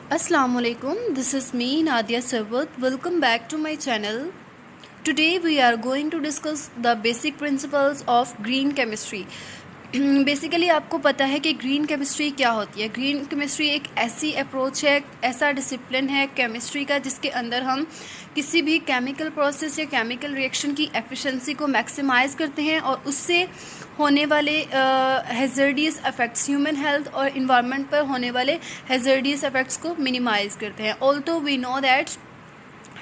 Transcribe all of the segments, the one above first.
Assalamualaikum. This is me Nadia Sarwat. Welcome back to my channel. Today we are going to discuss the basic principles of green chemistry. Basically आपको पता है कि green chemistry क्या होती है। Green chemistry एक ऐसी approach है, ऐसा डिसिप्लिन है केमिस्ट्री का जिसके अंदर हम किसी भी केमिकल प्रोसेस या केमिकल रिएक्शन की एफिशिएंसी को मैक्सिमाइज़ करते हैं और उससे होने वाले हैज़ार्डियस इफ़ेक्ट्स, ह्यूमन हेल्थ और इन्वायरमेंट पर होने वाले हैज़ार्डियस इफ़ेक्ट्स को मिनिमाइज़ करते हैं। ऑल्दो वी नो दैट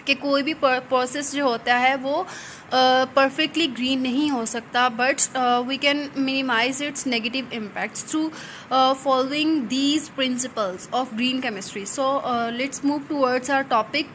कि कोई भी प्रोसेस जो होता है वो परफेक्टली ग्रीन नहीं हो सकता, but we can minimize its negative impacts through following these principles of green chemistry. So let's move towards our topic.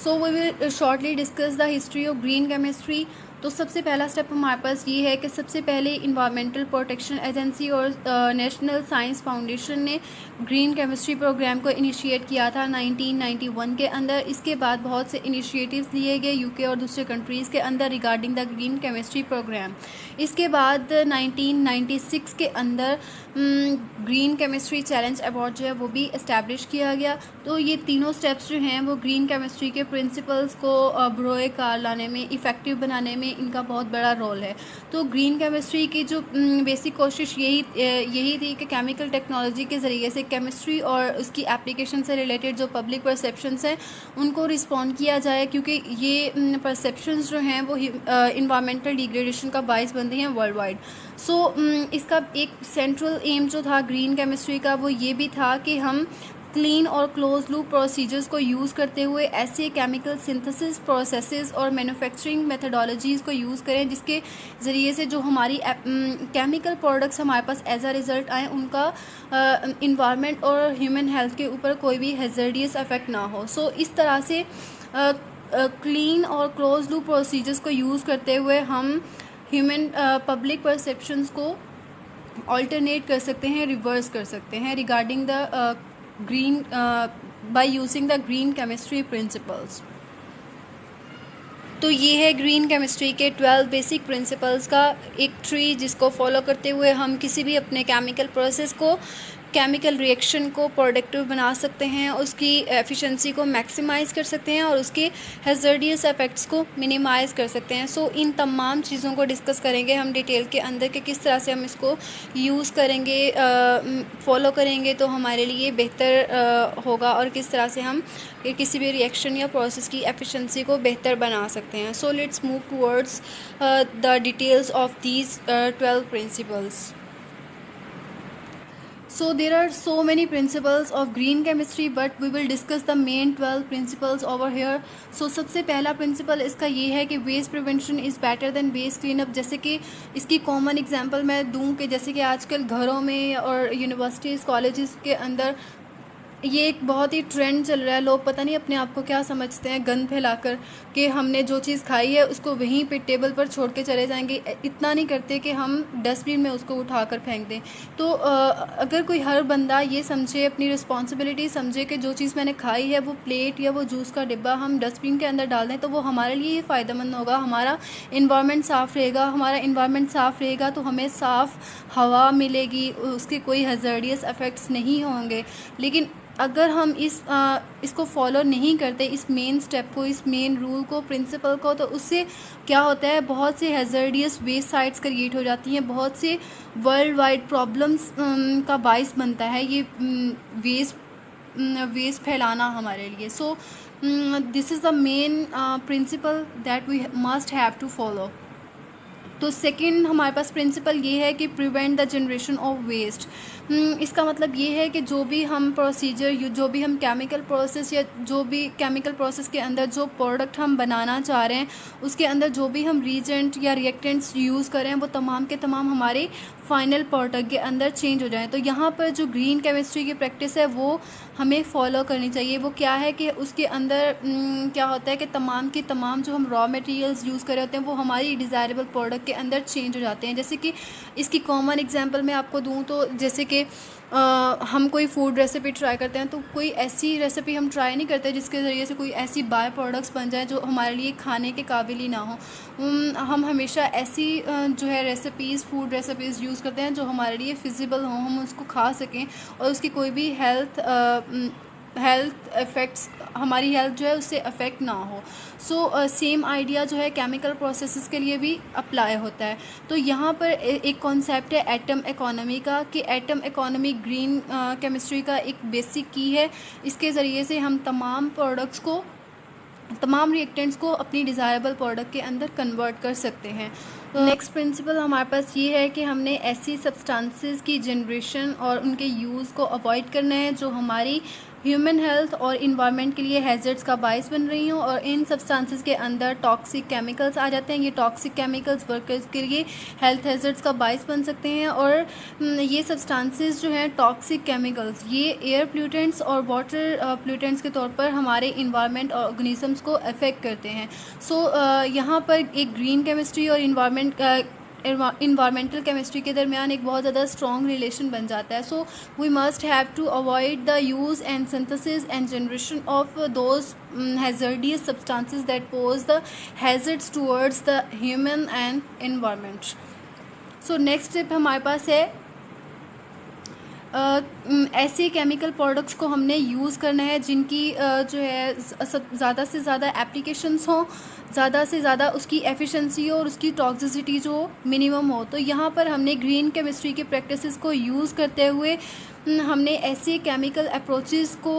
So we will shortly discuss the history of green chemistry. तो सबसे पहला step हमारे पास ये है कि सबसे पहले environmental protection agency और नेशनल साइंस फाउंडेशन ने ग्रीन केमिस्ट्री प्रोग्राम को इनिशिएट किया था 1991 के अंदर। इसके बाद बहुत से इनिशिएटिव्स लिए गए यूके और दूसरे कंट्रीज़ के अंदर regarding the green chemistry program. इसके बाद 1996 के अंदर ग्रीन केमिस्ट्री चैलेंज अवार्ड जो है वो भी इस्टेब्लिश किया गया। तो ये तीनों स्टेप्स जो हैं वो ग्रीन केमिस्ट्री के प्रिंसिपल्स को बरोए कार लाने में, इफ़ेक्टिव बनाने में इनका बहुत बड़ा रोल है। तो ग्रीन केमिस्ट्री की जो बेसिक कोशिश यही थी कि केमिकल टेक्नोलॉजी के ज़रिए से केमिस्ट्री और उसकी एप्लीकेशन से रिलेटेड जो पब्लिक परसेप्शंस हैं उनको रिस्पॉन्ड किया जाए, क्योंकि ये परसेप्शंस जो हैं वो इन्वायरमेंटल डिग्रेडेशन का बाइस बनते हैं वर्ल्ड वाइड। सो इसका एक सेंट्रल एम जो था ग्रीन केमिस्ट्री का वो ये भी था कि हम क्लीन और क्लोज लूप प्रोसीजर्स को यूज़ करते हुए ऐसे केमिकल सिंथेसिस प्रोसेसेस और मैन्युफैक्चरिंग मेथडोलॉजीज़ को यूज़ करें जिसके ज़रिए से जो हमारी केमिकल प्रोडक्ट्स हमारे पास एज अ रिज़ल्ट आए उनका इन्वायरमेंट और ह्यूमन हेल्थ के ऊपर कोई भी हैज़ार्डियस इफ़ेक्ट ना हो। सो इस तरह से क्लीन और क्लोज लूप प्रोसीजर्स को यूज़ करते हुए हम ह्यूमन पब्लिक परसेप्शंस को ऑल्टरनेट कर सकते हैं, रिवर्स कर सकते हैं regarding the green by using the green chemistry principles. तो ये है ग्रीन केमिस्ट्री के 12 बेसिक प्रिंसिपल्स का एक ट्री जिसको फॉलो करते हुए हम किसी भी अपने केमिकल प्रोसेस को, केमिकल रिएक्शन को प्रोडक्टिव बना सकते हैं, उसकी एफिशिएंसी को मैक्सिमाइज़ कर सकते हैं और उसके हैज़ार्डियस इफ़ेक्ट्स को मिनिमाइज़ कर सकते हैं। सो इन तमाम चीज़ों को डिस्कस करेंगे हम डिटेल के अंदर कि किस तरह से हम इसको यूज़ करेंगे, फॉलो करेंगे तो हमारे लिए बेहतर होगा और किस तरह से हम किसी भी रिएक्शन या प्रोसेस की एफिशिएंसी को बेहतर बना सकते हैं। सो let's move towards the details of these 12 principles. So there are so many principles of green chemistry, but we will discuss the main 12 principles over here. So सबसे पहला प्रिंसिपल इसका ये है कि waste prevention is better than waste clean up. जैसे कि इसकी common example मैं दूं कि जैसे कि आजकल घरों में और यूनिवर्सिटीज़ कॉलेजेस के अंदर ये एक बहुत ही ट्रेंड चल रहा है। लोग पता नहीं अपने आप को क्या समझते हैं, गंद फैलाकर कि हमने जो चीज़ खाई है उसको वहीं पे टेबल पर छोड़ के चले जाएंगे। इतना नहीं करते कि हम डस्टबिन में उसको उठाकर फेंक दें। तो अगर कोई हर बंदा ये समझे, अपनी रिस्पॉन्सिबिलिटी समझे कि जो चीज़ मैंने खाई है वो प्लेट या वो जूस का डिब्बा हम डस्टबिन के अंदर डाल दें तो वो हमारे लिए फ़ायदेमंद होगा। हमारा इन्वायरमेंट साफ़ रहेगा, हमारा इन्वायरमेंट साफ़ रहेगा तो हमें साफ़ हवा मिलेगी, उसके कोई हैज़ार्डियस इफ़ेक्ट्स नहीं होंगे। लेकिन अगर हम इसको फॉलो नहीं करते, इस मेन स्टेप को, इस मेन रूल को, प्रिंसिपल को, तो उससे क्या होता है, बहुत से हैज़ार्डियस वेस्ट साइट्स क्रिएट हो जाती हैं, बहुत से वर्ल्ड वाइड प्रॉब्लम्स का बाइस बनता है ये वेस्ट फैलाना हमारे लिए। So this is the main principle that we must have to follow. तो सेकंड हमारे पास प्रिंसिपल ये है कि prevent the generation of waste. इसका मतलब ये है कि जो भी हम प्रोसीजर, जो भी हम केमिकल प्रोसेस या जो भी केमिकल प्रोसेस के अंदर जो प्रोडक्ट हम बनाना चाह रहे हैं उसके अंदर जो भी हम रीजेंट या रिएक्टेंट्स यूज़ करें वो तमाम के तमाम हमारे फाइनल प्रोडक्ट के अंदर चेंज हो जाएं। तो यहाँ पर जो ग्रीन केमिस्ट्री की प्रैक्टिस है वो हमें फॉलो करनी चाहिए। वो क्या है कि उसके अंदर क्या होता है कि तमाम के तमाम जो हम रॉ मटेरियल्स यूज़ कर रहे होते हैं वो हमारी डिज़ायरेबल प्रोडक्ट के अंदर चेंज हो जाते हैं। जैसे कि इसकी कॉमन एग्जांपल मैं आपको दूं तो जैसे कि हम कोई फूड रेसिपी ट्राई करते हैं तो कोई ऐसी रेसिपी हम ट्राई नहीं करते जिसके ज़रिए से कोई ऐसी बाय प्रोडक्ट्स बन जाए जो हमारे लिए खाने के काबिल ही ना हो। हम हमेशा ऐसी जो है रेसिपीज़, फूड रेसिपीज़ यूज़ करते हैं जो हमारे लिए फिजिबल हों, हम उसको खा सकें और उसकी कोई भी हेल्थ हेल्थ इफ़ेक्ट्स, हमारी हेल्थ जो है उससे अफेक्ट ना हो। सो सेम आइडिया जो है केमिकल प्रोसेसेस के लिए भी अप्लाई होता है। तो यहाँ पर एक कॉन्सेप्ट है एटम इकोनॉमी का, कि एटम इकोनॉमी ग्रीन केमिस्ट्री का एक बेसिक की है। इसके ज़रिए से हम तमाम रिएक्टेंट्स को अपनी डिज़ायरेबल प्रोडक्ट के अंदर कन्वर्ट कर सकते हैं। नेक्स्ट प्रिंसिपल हमारे पास ये है कि हमने ऐसी सब्सटेंसेस की जनरेशन और उनके यूज़ को अवॉइड करना है जो हमारी ह्यूमन हेल्थ और इन्वायरमेंट के लिए हैज़र्ड्स का बायस बन रही हूँ। और इन सब्सटेंसेस के अंदर टॉक्सिक केमिकल्स आ जाते हैं। ये टॉक्सिक केमिकल्स वर्कर्स के लिए हेल्थ हैज़र्ड्स का बायस बन सकते हैं। और ये सब्सटेंसेस जो हैं टॉक्सिक केमिकल्स, ये एयर प्लूटेंट्स और वाटर प्लूटेंट्स के तौर पर हमारे इन्वायरमेंट और ऑर्गेनिजम्स को अफेक्ट करते हैं। यहाँ पर एक ग्रीन केमिस्ट्री और इन्वायरमेंटल केमिस्ट्री के दरमियान एक बहुत ज़्यादा स्ट्रॉन्ग रिलेशन बन जाता है। So we must have to avoid the use and synthesis and generation of those hazardous substances that pose the hazards towards the human and environment. So next step हमारे पास है ऐसे केमिकल प्रोडक्ट्स को हमने use करना है जिनकी जो है ज़्यादा से ज़्यादा एप्लीकेशंस हों, ज़्यादा से ज़्यादा उसकी एफिशिएंसी और उसकी टॉक्सिसिटी जो मिनिमम हो। तो यहाँ पर हमने ग्रीन केमिस्ट्री के प्रैक्टिसेस को यूज़ करते हुए हमने ऐसे केमिकल अप्रोचेस को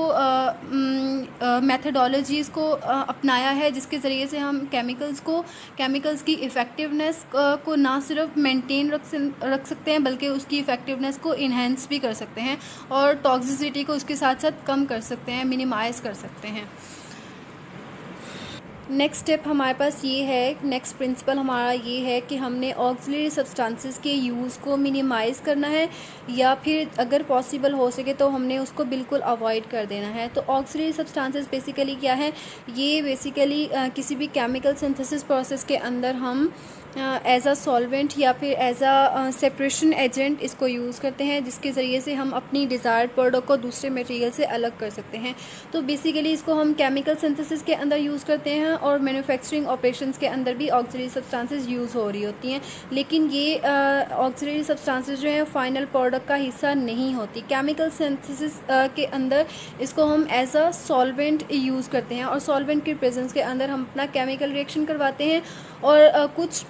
मेथडोलॉजीज़ को अपनाया है जिसके ज़रिए से हम केमिकल्स की इफ़ेक्टिवनेस को ना सिर्फ मेंटेन रख सकते हैं बल्कि उसकी इफ़ेक्टिवनेस को इन्हेंस भी कर सकते हैं और टॉक्सिसिटी को उसके साथ साथ कम कर सकते हैं, मिनिमाइज़ कर सकते हैं। नेक्स्ट स्टेप हमारे पास ये है, नेक्स्ट प्रिंसिपल हमारा ये है कि हमने ऑक्सिलरी सब्सटेंसेस के यूज़ को मिनिमाइज़ करना है या फिर अगर पॉसिबल हो सके तो हमने उसको बिल्कुल अवॉइड कर देना है। तो ऑक्सिलरी सब्सटेंसेस बेसिकली क्या है, ये बेसिकली किसी भी केमिकल सिंथेसिस प्रोसेस के अंदर हम एज अ सॉल्वेंट या फिर एज अ सेपरेशन एजेंट इसको यूज़ करते हैं जिसके ज़रिए से हम अपनी डिज़ायर्ड प्रोडक्ट को दूसरे मटेरियल से अलग कर सकते हैं। तो बेसिकली इसको हम केमिकल सिंथेसिस के अंदर यूज़ करते हैं और मैन्युफैक्चरिंग ऑपरेशंस के अंदर भी ऑक्सिलरी सब्सटेंसेस यूज़ हो रही होती हैं, लेकिन ये ऑक्सिलरी सब्सटेंसेस जो हैं फाइनल प्रोडक्ट का हिस्सा नहीं होती। केमिकल सिंथेसिस के अंदर इसको हम एज अ सॉल्वेंट यूज़ करते हैं और सॉल्वेंट की प्रेजेंस के अंदर हम अपना केमिकल रिएक्शन करवाते हैं और कुछ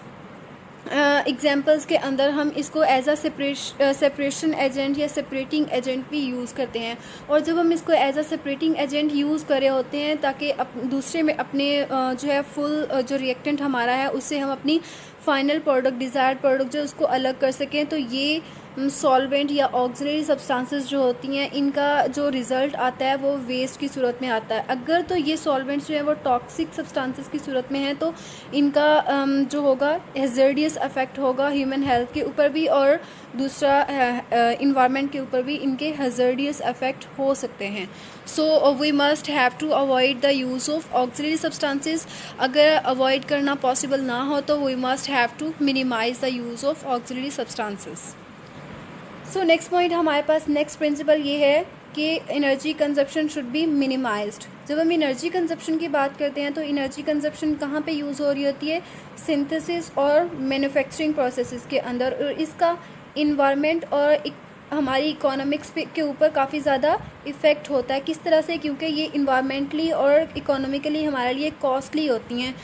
एग्जाम्पल्स के अंदर हम इसको एज अ सेपरेशन एजेंट या सेपरेटिंग एजेंट भी यूज़ करते हैं। और जब हम इसको as a separating agent use कर रहे होते हैं ताकि दूसरे में अपने जो है फुल जो रिएक्टेंट हमारा है उससे हम अपनी फाइनल प्रोडक्ट, डिज़ायर्ड प्रोडक्ट जो उसको अलग कर सकें, तो ये सॉल्वेंट या ऑक्सिलरी सब्सटेंसेस जो होती हैं इनका जो रिज़ल्ट आता है वो वेस्ट की सूरत में आता है। अगर तो ये सॉल्वेंट्स जो है वो टॉक्सिक सब्सटेंसेस की सूरत में है तो इनका जो होगा हैज़र्डियस इफेक्ट होगा ह्यूमन हेल्थ के ऊपर भी और दूसरा इन्वायरमेंट के ऊपर भी इनके हैज़र्डियस इफेक्ट हो सकते हैं। So we must have to avoid the use of auxiliary substances. अगर अवॉइड करना पॉसिबल ना हो तो we must have to minimise the use of auxiliary substances. So next point हमारे पास, नेक्स्ट प्रिंसिपल ये है कि energy consumption should be minimized. जब हम एनर्जी कंजप्शन की बात करते हैं तो एनर्जी कंजप्शन कहाँ पे यूज़ हो रही होती है, सिंथेसिस और मैन्युफैक्चरिंग प्रोसेसेस के अंदर, और इसका इन्वायरमेंट और हमारी इकोनॉमिक्स के ऊपर काफ़ी ज़्यादा इफ़ेक्ट होता है। किस तरह से, क्योंकि ये इन्वायरमेंटली और इकोनॉमिकली हमारे लिए कॉस्टली होती है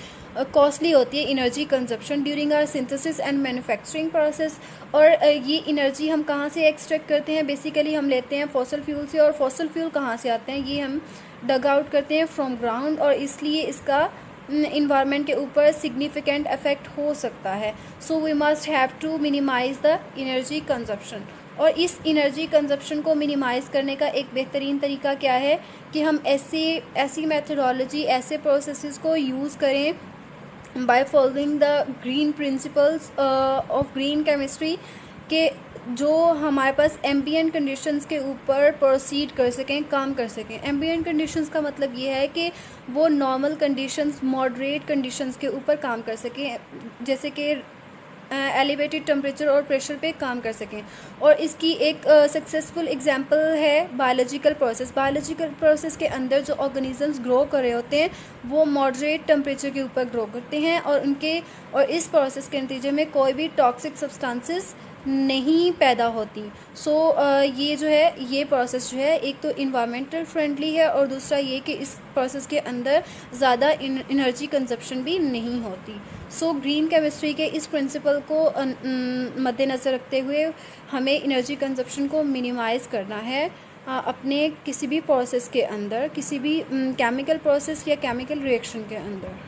energy consumption during our synthesis and manufacturing process. और ये एनर्जी हम कहाँ से एक्सट्रैक्ट करते हैं, बेसिकली हम लेते हैं फॉसल फ्यूल से। और फॉसल फ्यूल कहाँ से आते हैं, ये हम डग आउट करते हैं फ्रॉम ग्राउंड, और इसलिए इसका इन्वायरमेंट के ऊपर सिग्निफिकेंट इफेक्ट हो सकता है। So we must have to minimise the energy consumption. और इस एनर्जी कंजप्शन को मिनिमाइज़ करने का एक बेहतरीन तरीका क्या है कि हम ऐसी मेथडोलॉजी, ऐसे प्रोसेसेस को यूज़ करें by following the green principles of green chemistry के जो हमारे पास एम्बिएंट कंडीशंस के ऊपर प्रोसीड कर सकें, काम कर सकें। एम्बिएंट कंडीशंस का मतलब ये है कि वो नॉर्मल कंडीशंस, मॉडरेट कंडीशंस के ऊपर काम कर सकें, जैसे कि एलिवेटेड टेम्परेचर और प्रेशर पे काम कर सकें। और इसकी एक सक्सेसफुल एग्जांपल है बायोलॉजिकल प्रोसेस के अंदर जो ऑर्गेनिजम्स ग्रो कर रहे होते हैं वो मॉडरेट टेम्परेचर के ऊपर ग्रो करते हैं और इस प्रोसेस के नतीजे में कोई भी टॉक्सिक सब्सटेंसेस नहीं पैदा होती। ये जो है, ये प्रोसेस जो है, एक तो इन्वायरमेंटल फ्रेंडली है और दूसरा ये कि इस प्रोसेस के अंदर ज़्यादा एनर्जी कंजप्शन भी नहीं होती। ग्रीन केमिस्ट्री के इस प्रिंसिपल को मद्देनज़र रखते हुए हमें एनर्जी कंजप्शन को मिनिमाइज़ करना है अपने किसी भी प्रोसेस के अंदर, किसी भी केमिकल प्रोसेस या केमिकल रिएक्शन के अंदर।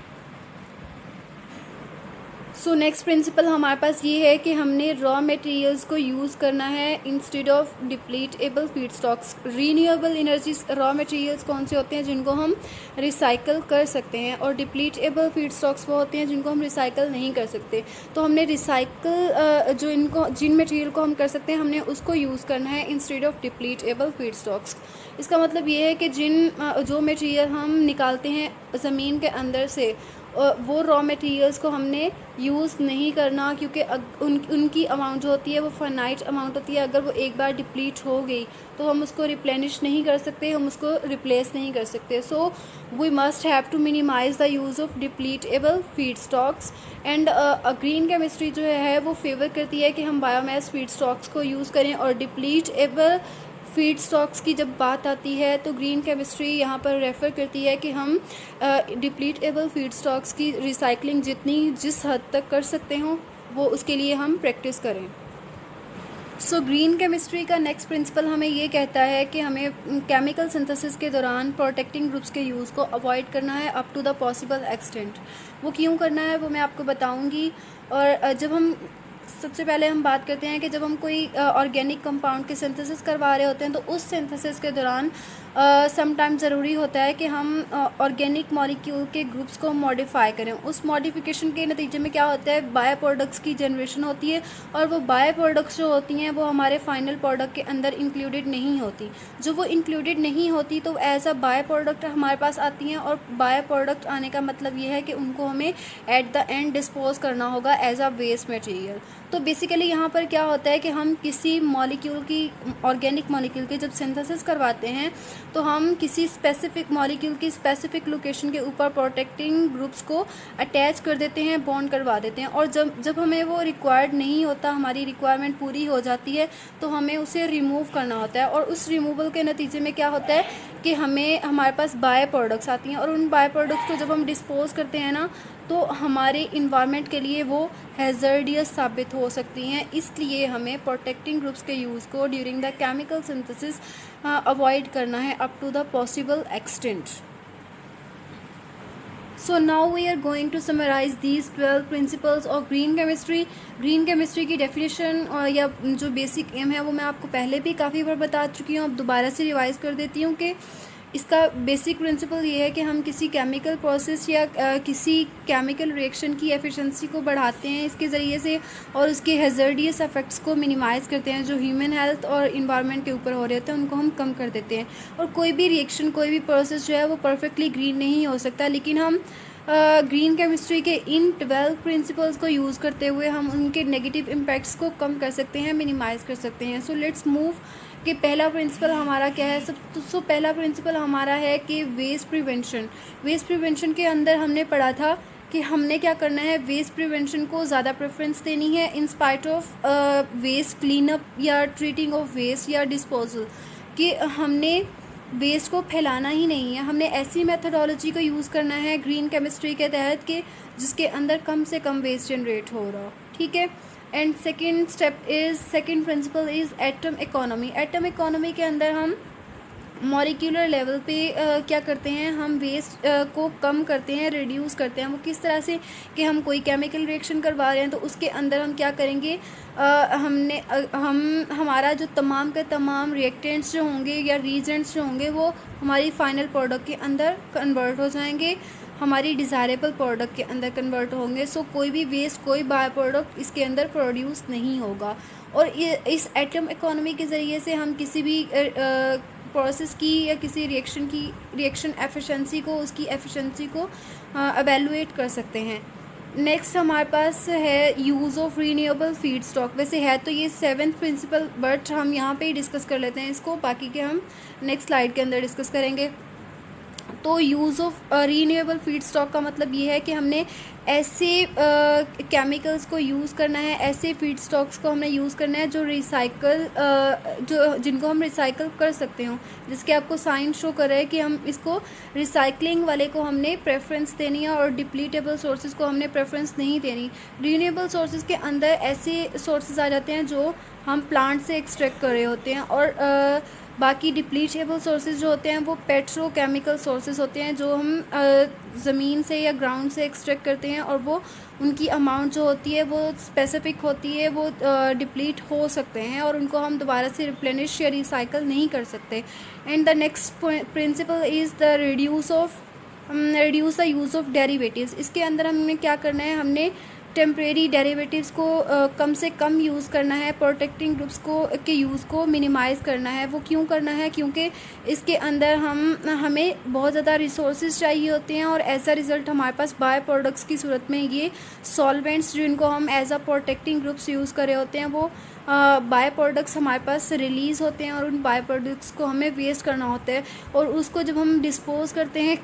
नेक्स्ट प्रिंसिपल हमारे पास ये है कि हमने रॉ मटेरियल्स को यूज़ करना है instead of depletable feedstocks. Renewable energy raw materials कौन से होते हैं जिनको हम रिसाइकल कर सकते हैं, और डिप्लीटेबल फीड स्टॉक्स वो होते हैं जिनको हम रिसाइकल नहीं कर सकते। तो हमने रिसाइकल जिन मटेरियल को हम कर सकते हैं हमने उसको यूज़ करना है instead of depletable feedstocks. इसका मतलब ये है कि जो मटेरियल हम निकालते हैं ज़मीन के अंदर से, वो रॉ मटेरियल्स को हमने यूज़ नहीं करना, क्योंकि उनकी अमाउंट जो होती है वो फाइनाइट अमाउंट होती है। अगर वो एक बार डिप्लीट हो गई तो हम उसको रिप्लेनिश नहीं कर सकते, हम उसको रिप्लेस नहीं कर सकते। We must have to minimise the use of depletable feedstocks. And green chemistry जो है वो फेवर करती है कि हम बायोमास फीड स्टॉक्स को यूज़ करें, और डिप्लीटेबल फीड स्टॉक्स की जब बात आती है तो ग्रीन केमिस्ट्री यहाँ पर रेफ़र करती है कि हम डिप्लीटेबल फीड स्टॉक्स की रिसाइकलिंग जिस हद तक कर सकते हों वो उसके लिए हम प्रैक्टिस करें। ग्रीन केमिस्ट्री का नेक्स्ट प्रिंसिपल हमें ये कहता है कि हमें केमिकल सिंथेसिस के दौरान प्रोटेक्टिंग ग्रुप्स के यूज़ को अवॉइड करना है up to the possible extent. वो क्यों करना है वो मैं आपको बताऊँगी। और सबसे पहले हम बात करते हैं कि जब हम कोई ऑर्गेनिक कंपाउंड के सिंथेसिस करवा रहे होते हैं तो उस सिंथेसिस के दौरान समटाइम ज़रूरी होता है कि हम ऑर्गेनिक मॉलिक्यूल के ग्रुप्स को मॉडिफाई करें। उस मॉडिफिकेशन के नतीजे में क्या होता है, बाय प्रोडक्ट्स की जनरेशन होती है, और वो बाय प्रोडक्ट्स जो होती हैं वो हमारे फाइनल प्रोडक्ट के अंदर इंक्लूडेड नहीं होती। जो वो इंक्लूडेड नहीं होती तो एज अ बाय प्रोडक्ट हमारे पास आती हैं, और बाय प्रोडक्ट आने का मतलब ये है कि उनको हमें एट द एंड डिस्पोज करना होगा एज अ वेस्ट मटेरियल। तो बेसिकली यहाँ पर क्या होता है कि हम किसी मॉलिक्यूल की, ऑर्गेनिक मॉलिक्यूल की जब सिंथेसिस करवाते हैं तो हम किसी स्पेसिफिक मॉलिक्यूल की स्पेसिफिक लोकेशन के ऊपर प्रोटेक्टिंग ग्रुप्स को अटैच कर देते हैं, बॉन्ड करवा देते हैं, और जब हमें वो रिक्वायर्ड नहीं होता, हमारी रिक्वायरमेंट पूरी हो जाती है तो हमें उसे रिमूव करना होता है। और उस रिमूवल के नतीजे में क्या होता है कि हमारे पास बाय प्रोडक्ट्स आती हैं, और उन बाय प्रोडक्ट्स को जब हम डिस्पोज करते हैं ना तो हमारे इन्वायरमेंट के लिए वो हैज़र्डियस साबित हो सकती हैं। इसलिए हमें प्रोटेक्टिंग ग्रुप्स के यूज़ को during the chemical synthesis avoid करना है up to the possible extent. So now we are going to summarize these 12 principles of green chemistry. Green chemistry की डेफिनेशन और या जो बेसिक एम है वो मैं आपको पहले भी काफ़ी बार बता चुकी हूँ, अब दोबारा से रिवाइज़ कर देती हूँ कि इसका बेसिक प्रिंसिपल ये है कि हम किसी केमिकल प्रोसेस या किसी केमिकल रिएक्शन की एफिशिएंसी को बढ़ाते हैं इसके ज़रिए से, और उसके हैज़र्डियस इफ़ेक्ट्स को मिनिमाइज़ करते हैं जो ह्यूमन हेल्थ और इन्वायरमेंट के ऊपर हो रहे होते हैं उनको हम कम कर देते हैं। और कोई भी रिएक्शन, कोई भी प्रोसेस जो है वो परफेक्टली ग्रीन नहीं हो सकता, लेकिन हम ग्रीन केमिस्ट्री के इन 12 प्रिंसिपल्स को यूज़ करते हुए हम उनके नेगेटिव इम्पैक्ट्स को कम कर सकते हैं, मिनिमाइज़ कर सकते हैं। सो लेट्स मूव कि पहला प्रिंसिपल हमारा क्या है। पहला प्रिंसिपल हमारा है कि वेस्ट प्रिवेंशन। वेस्ट प्रिवेंशन के अंदर हमने पढ़ा था कि हमने क्या करना है, वेस्ट प्रिवेंशन को ज़्यादा प्रेफरेंस देनी है in spite of waste cleanup या ट्रीटिंग ऑफ वेस्ट या डिस्पोजल, कि हमने वेस्ट को फैलाना ही नहीं है, हमने ऐसी मेथडोलॉजी को यूज़ करना है ग्रीन केमिस्ट्री के तहत कि जिसके अंदर कम से कम वेस्ट जनरेट हो रहा हो। ठीक है। And second principle is atom economy. Atom economy के अंदर हम मॉलिक्यूलर लेवल पे क्या करते हैं, हम वेस्ट को कम करते हैं, रिड्यूस करते हैं। वो किस तरह से कि हम कोई केमिकल रिएक्शन करवा रहे हैं तो उसके अंदर हम क्या करेंगे, हमारा जो तमाम के तमाम रिएक्टेंट्स जो होंगे या रीजेंट्स जो होंगे वो हमारी फाइनल प्रोडक्ट के अंदर कन्वर्ट हो जाएंगे, हमारी डिज़ायरेबल प्रोडक्ट के अंदर कन्वर्ट होंगे। सो कोई भी वेस्ट, कोई बाय प्रोडक्ट इसके अंदर प्रोड्यूस नहीं होगा। और इस एटम इकोनॉमी के ज़रिए से हम किसी भी प्रोसेस की या किसी रिएक्शन एफिशिएंसी को, उसकी एफिशिएंसी को एवेलुएट कर सकते हैं। नेक्स्ट हमारे पास है use of renewable feed stock. वैसे है तो ये 7th प्रिंसिपल, बट हम यहाँ पे ही डिस्कस कर लेते हैं इसको, बाकी के हम नेक्स्ट स्लाइड के अंदर डिस्कस करेंगे। तो use of renewable feed stock का मतलब ये है कि हमने ऐसे केमिकल्स को यूज़ करना है, ऐसे फीड स्टॉक्स को हमने यूज़ करना है जो रिसाइकल जिनको हम रिसाइकल कर सकते हो, जिसके आपको साइन शो कर रहा है कि हम इसको रिसाइकलिंग वाले को हमने प्रेफरेंस देनी है और डिप्लीटेबल सोर्सेज को हमने प्रेफरेंस नहीं देनी। रीन्यूएबल सोर्सेज के अंदर ऐसे सोर्सेज आ जाते हैं जो हम प्लांट से एक्सट्रैक्ट कर रहे होते हैं, और बाकी डिप्लीटेबल सोर्सेज जो होते हैं वो पेट्रोकेमिकल सोर्सेज होते हैं जो हम ज़मीन से या ग्राउंड से एक्सट्रैक्ट करते हैं, और वो उनकी अमाउंट जो होती है वो स्पेसिफिक होती है, वो डिप्लीट हो सकते हैं और उनको हम दोबारा से रिप्लेनिश या रिसाइकल नहीं कर सकते। And the next principle is the reduce the use of derivatives. इसके अंदर हमें क्या करना है, हमने टेम्परेरी डेरिवेटिव्स को कम से कम यूज़ करना है, प्रोटेक्टिंग ग्रुप्स के यूज़ को मिनिमाइज़ करना है। वो क्यों करना है, क्योंकि इसके अंदर हमें बहुत ज़्यादा रिसोर्सेज चाहिए होते हैं और एज अ रिज़ल्ट हमारे पास बाय प्रोडक्ट्स की सूरत में ये सॉल्वेंट्स जिनको हम as a protecting groups use कर रहे होते हैं वो बाय प्रोडक्ट्स हमारे पास रिलीज़ होते हैं, और उन बाय प्रोडक्ट्स को हमें वेस्ट करना होता है, और उसको जब हम डिस्पोज करते हैं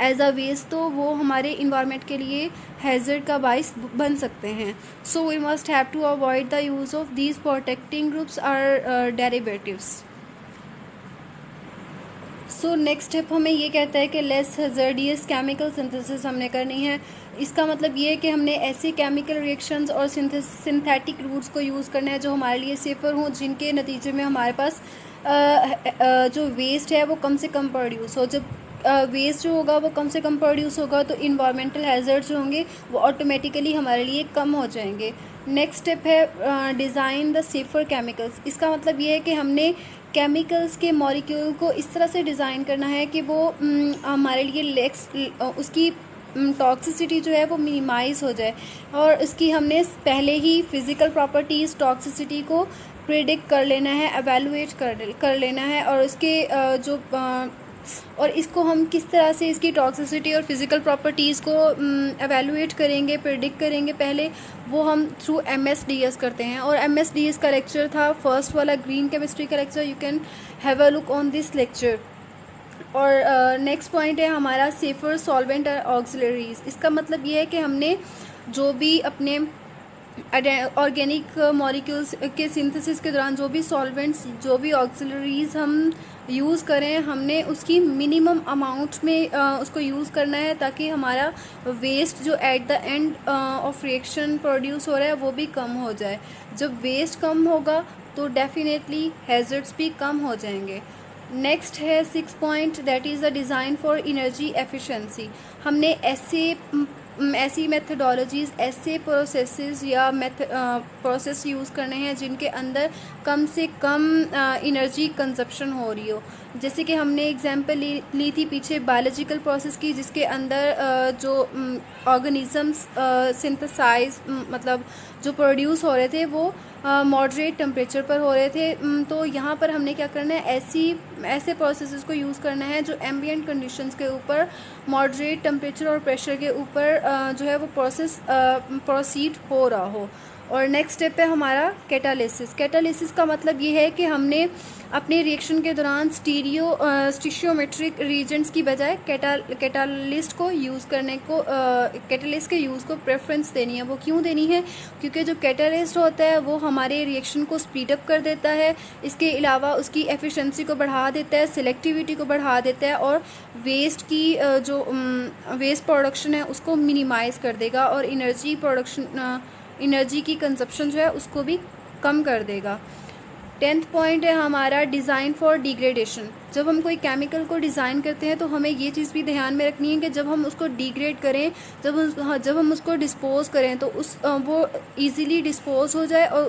एज अ वेस्ट तो वो हमारे इन्वायरमेंट के लिए हैज़र्ड का बाइस बन सकते हैं। So we must have to avoid the use of these protecting groups are derivatives. So next step हमें ये कहता है कि लेस हैज़र्डियस केमिकल सिंथेसिस हमने करनी है। इसका मतलब ये है कि हमने ऐसे केमिकल रिएक्शंस और सिंथेटिक रूट्स को यूज़ करना है जो हमारे लिए सेफ़र हों, जिनके नतीजे में हमारे पास जो वेस्ट है वो कम से कम प्रोड्यूस हो। जब वेस्ट जो होगा वो कम से कम प्रोड्यूस होगा तो इन्वायरमेंटल हैज़र्ड्स जो होंगे वो ऑटोमेटिकली हमारे लिए कम हो जाएंगे। नेक्स्ट स्टेप है डिज़ाइन द सेफ़र केमिकल्स। इसका मतलब ये है कि हमने केमिकल्स के मॉलिक्यूल को इस तरह से डिज़ाइन करना है कि वो हमारे लिए उसकी टॉक्सिसिटी जो है वो मिनिमाइज़ हो जाए, और इसकी हमने पहले ही फ़िज़िकल प्रॉपर्टीज़ टॉक्सिसिटी को प्रेडिक्ट कर लेना है, एवेलुएट कर लेना है, और उसके और इसको हम किस तरह से इसकी टॉक्सिसिटी और फिज़िकल प्रॉपर्टीज़ को एवेलुएट करेंगे, प्रेडिक्ट करेंगे, पहले वो हम थ्रू MSDS करते हैं। और MSDS का लेक्चर था फर्स्ट वाला ग्रीन केमिस्ट्री का lecture, you can have a look on this lecture. और नेक्स्ट पॉइंट है हमारा सेफर सॉल्वेंट और ऑक्सिलरीज। इसका मतलब ये है कि हमने जो भी अपने ऑर्गेनिक मॉलिक्यूल्स के सिंथेसिस के दौरान जो भी सॉल्वेंट्स, जो भी ऑक्सिलरीज हम यूज़ करें, हमने उसकी मिनिमम अमाउंट में उसको यूज़ करना है, ताकि हमारा वेस्ट जो eight the end of reaction produce हो रहा है वो भी कम हो जाए। जब वेस्ट कम होगा तो डेफिनेटली हैज़र्ड्स भी कम हो जाएंगे। नेक्स्ट है 6 point, that is the design for energy efficiency. हमने ऐसी मेथडोलॉजीज़, ऐसे प्रोसेसेस या प्रोसेस यूज़ करने हैं जिनके अंदर कम से कम एनर्जी कंजप्शन हो रही हो। जैसे कि हमने एग्जांपल ली थी पीछे बायोलॉजिकल प्रोसेस की, जिसके अंदर जो ऑर्गेनिजम्स सिंथेसाइज मतलब जो प्रोड्यूस हो रहे थे वो मॉडरेट टेम्परेचर पर हो रहे थे। तो यहाँ पर हमने क्या करना है, ऐसे प्रोसेसेस को यूज़ करना है जो एम्बिएंट कंडीशंस के ऊपर मॉडरेट टेम्परेचर और प्रेशर के ऊपर जो है वो प्रोसेस प्रोसीड हो रहा हो। और नेक्स्ट स्टेप है हमारा कैटालिसिस। कैटालिसिस का मतलब ये है कि हमने अपने रिएक्शन के दौरान स्टीशियोमेट्रिक रीजेंट्स की बजाय कैटालिस्ट को यूज़ करने को कैटालिस्ट के यूज़ को प्रेफरेंस देनी है। वो क्यों देनी है, क्योंकि जो कैटालिस्ट होता है वो हमारे रिएक्शन को स्पीड अप कर देता है, इसके अलावा उसकी एफिशिएंसी को बढ़ा देता है, सिलेक्टिविटी को बढ़ा देता है, और वेस्ट की जो वेस्ट प्रोडक्शन है उसको मिनिमाइज़ कर देगा, और एनर्जी की कंजप्शन जो है उसको भी कम कर देगा। 10th पॉइंट है हमारा डिज़ाइन फॉर डिग्रेडेशन। जब हम कोई केमिकल को डिज़ाइन करते हैं तो हमें ये चीज़ भी ध्यान में रखनी है कि जब हम उसको डिग्रेड करें, जब हम उसको डिस्पोज करें तो वो इजीली डिस्पोज हो जाए, और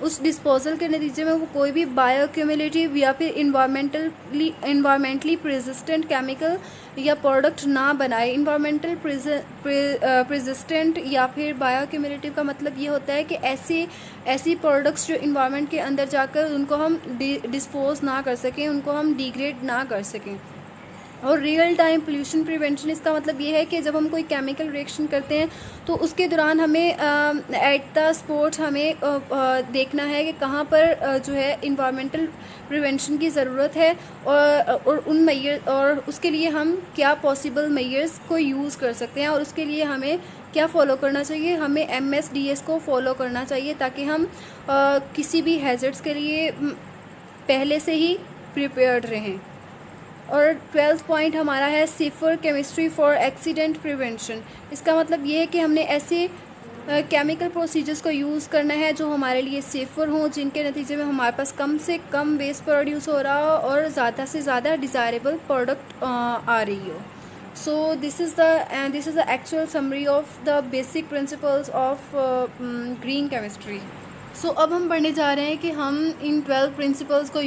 उस डिस्पोजल के नतीजे में वो कोई भी बायोक्यूमुलेटिव या फिर इन्वायरमेंटली प्रेसिस्टेंट केमिकल या प्रोडक्ट ना बनाए। इन्वायरमेंटल प्रेसिस्टेंट या फिर बायोक्यूमुलेटिव का मतलब ये होता है कि ऐसी प्रोडक्ट्स जो इन्वायरमेंट के अंदर जाकर उनको हम डिस्पोज ना कर सकें, उनको हम डिग्रेड ना कर सकें। और रियल टाइम पोल्यूशन प्रिवेंशन, इसका मतलब ये है कि जब हम कोई केमिकल रिएक्शन करते हैं तो उसके दौरान हमें एट द स्पॉट हमें देखना है कि कहाँ पर जो है इन्वायरमेंटल प्रिवेंशन की ज़रूरत है, और उसके लिए हम क्या पॉसिबल मेजर्स को यूज़ कर सकते हैं, और उसके लिए हमें क्या फ़ॉलो करना चाहिए। हमें MSDS को फॉलो करना चाहिए ताकि हम किसी भी हैज़र्ड्स के लिए पहले से ही प्रिपेयर्ड रहें। और 12th पॉइंट हमारा है safer chemistry for accident prevention. इसका मतलब ये है कि हमने ऐसे केमिकल प्रोसीजर्स को यूज़ करना है जो हमारे लिए सेफ़र हों, जिनके नतीजे में हमारे पास कम से कम वेस्ट प्रोड्यूस हो रहा हो और ज़्यादा से ज़्यादा डिज़ायरेबल प्रोडक्ट आ रही हो। So this is the actual summary of the basic principles of green chemistry. So अब हम पढ़ने जा रहे हैं कि हम इन 12 प्रिंसिपल्स को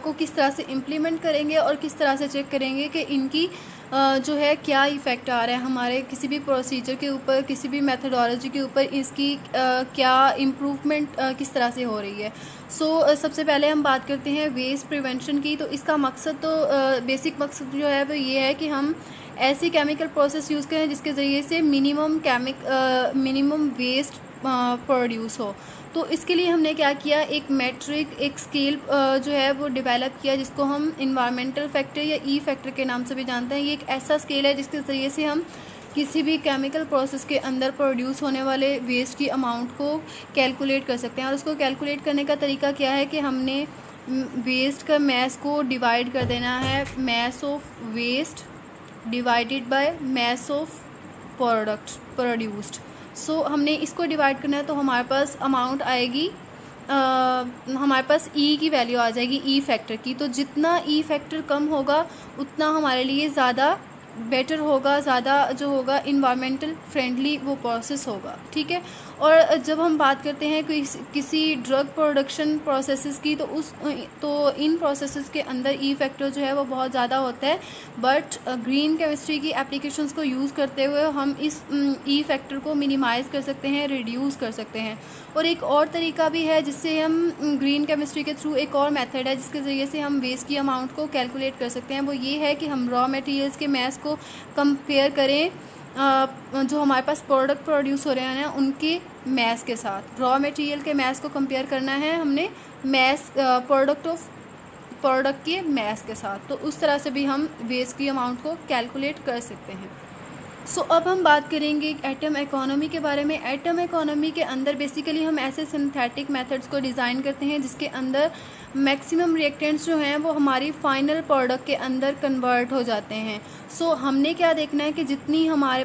को किस तरह से इम्प्लीमेंट करेंगे और किस तरह से चेक करेंगे कि इनकी जो है क्या इफ़ेक्ट आ रहा है हमारे किसी भी प्रोसीजर के ऊपर, किसी भी मेथडोलॉजी के ऊपर, इसकी क्या इम्प्रूवमेंट किस तरह से हो रही है। सो सबसे पहले हम बात करते हैं वेस्ट प्रिवेंशन की। तो इसका मकसद तो बेसिक मकसद जो है वो ये है कि हम ऐसी केमिकल प्रोसेस यूज़ करें जिसके ज़रिए से मिनिमम वेस्ट प्रोड्यूस हो। तो इसके लिए हमने क्या किया, एक मैट्रिक, एक स्केल जो है वो डेवलप किया जिसको हम इन्वायरमेंटल फैक्टर या ई फैक्टर के नाम से भी जानते हैं। ये एक ऐसा स्केल है जिसके ज़रिए से हम किसी भी केमिकल प्रोसेस के अंदर प्रोड्यूस होने वाले वेस्ट की अमाउंट को कैलकुलेट कर सकते हैं। और उसको कैलकुलेट करने का तरीका क्या है कि हमने वेस्ट का मैस को डिवाइड कर देना है, mass of waste divided by mass of product produced. So हमने इसको डिवाइड करना है तो हमारे पास अमाउंट आएगी, हमारे पास ई की वैल्यू आ जाएगी, ई फैक्टर की। तो जितना ई फैक्टर कम होगा उतना हमारे लिए ज़्यादा बेटर होगा, ज़्यादा जो होगा इन्वायरमेंटल फ्रेंडली वो प्रोसेस होगा, ठीक है। और जब हम बात करते हैं किसी ड्रग प्रोडक्शन प्रोसेसेस की तो इन प्रोसेसेस के अंदर ई फैक्टर जो है वो बहुत ज़्यादा होता है, बट ग्रीन केमिस्ट्री की एप्लीकेशंस को यूज़ करते हुए हम इस ई फैक्टर को मिनिमाइज़ कर सकते हैं, रिड्यूस कर सकते हैं। और एक और तरीका भी है जिससे हम ग्रीन केमिस्ट्री के थ्रू, एक और मेथड है जिसके ज़रिए से हम वेस्ट की अमाउंट को कैलकुलेट कर सकते हैं। वो ये है कि हम रॉ मटेरियल्स के मैस को कंपेयर करें जो हमारे पास प्रोडक्ट प्रोड्यूस हो रहे हैं ना उनके मैस के साथ। रॉ मटेरियल के मैस को कंपेयर करना है हमने मैस प्रोडक्ट के मैस के साथ। तो उस तरह से भी हम वेस्ट की अमाउंट को कैलकुलेट कर सकते हैं। सो अब हम बात करेंगे एटम इकोनॉमी के बारे में। एटम इकोनॉमी के अंदर बेसिकली हम ऐसे सिंथेटिक मेथड्स को डिज़ाइन करते हैं जिसके अंदर मैक्सिमम रिएक्टेंट्स जो हैं वो हमारी फाइनल प्रोडक्ट के अंदर कन्वर्ट हो जाते हैं। सो हमने क्या देखना है कि जितनी हमारे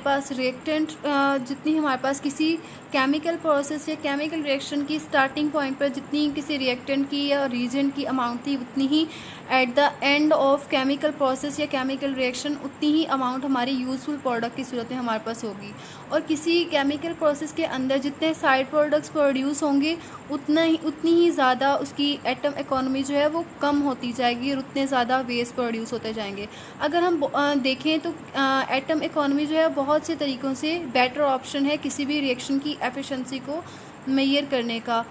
पास किसी केमिकल प्रोसेस या केमिकल रिएक्शन की स्टार्टिंग पॉइंट पर जितनी किसी रिएक्टेंट की या रीजेंट की अमाउंट थी, उतनी ही at the end of chemical process या केमिकल रिएक्शन उतनी ही अमाउंट हमारी यूज़फुल प्रोडक्ट की सूरत में हमारे पास होगी। और किसी केमिकल प्रोसेस के अंदर जितने साइड प्रोडक्ट्स प्रोड्यूस होंगे उतनी ही ज़्यादा उसकी एटम इकोनॉमी जो है वो कम होती जाएगी और उतने ज़्यादा वेस्ट प्रोड्यूस होते जाएंगे। अगर हम देखें तो एटम इकोनॉमी जो है बहुत से तरीक़ों से बेटर ऑप्शन है किसी भी रिएक्शन की एफिशिएंसी को मेजर करने का